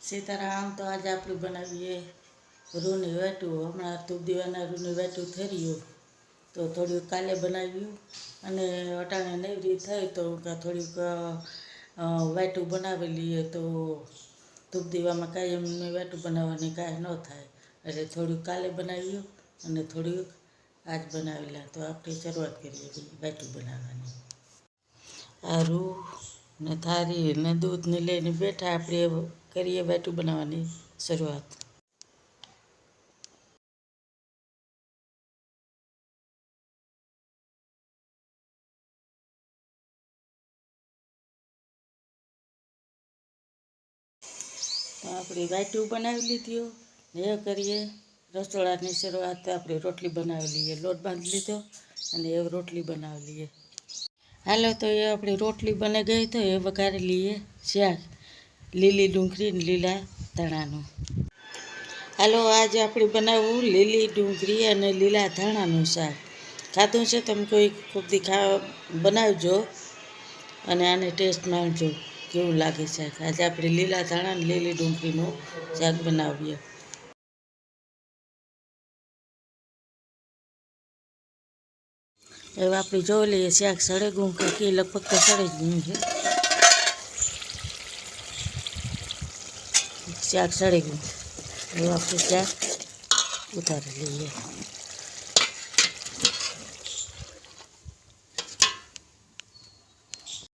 સીતારામ. તો આજે આપણે બનાવીએ રૂની વાટું. હમણાં ધૂપ દીવાના રૂની વાટું થઈ રહ્યું તો થોડુંક કાલે બનાવ્યું અને અટાણે નવરી થઈ તો થોડીક વાટું બનાવી લઈએ તો ધૂપ દીવામાં કાયમની વાટું બનાવવાની કાંઈ ન થાય એટલે થોડુંક કાલે બનાવ્યું અને થોડુંક આજ બનાવેલા. તો આપણે શરૂઆત કરીએ વાટું બનાવવાની. આ રૂ ને થારી ને દૂધ ને લઈને બેઠા આપણે કરીએ વાટું બનાવવાની શરૂઆત. તો આપણે વાટું બનાવી લીધું ને એ કરીએ રસોડાની શરૂઆત. તો આપણે રોટલી બનાવી લઈએ. લોટ બાંધી લીધો અને એ રોટલી બનાવી લઈએ. હાલો તો એ આપણી રોટલી બની ગઈ તો એ વઘારી લઈએ શાક લીલી ડુંગળી ને લીલા ધાણાનું. હાલો આજે આપણે બનાવવું લીલી ડુંગળી અને લીલા ધાણાનું શાક. ખાધું છે તમે કોઈ ખુબદી બનાવજો અને આને ટેસ્ટ માણજો કેવું લાગે શાક. આજે આપણે લીલા ધાણા અને લીલી ડુંગળીનું શાક બનાવીએ. હવે આપણે જોઈ લઈએ શાક સળે ગું કે લગભગ તો સળે જ ગયું છે. શાક સળે ગયું. હવે આપણે શાક ઉતારી લઈએ.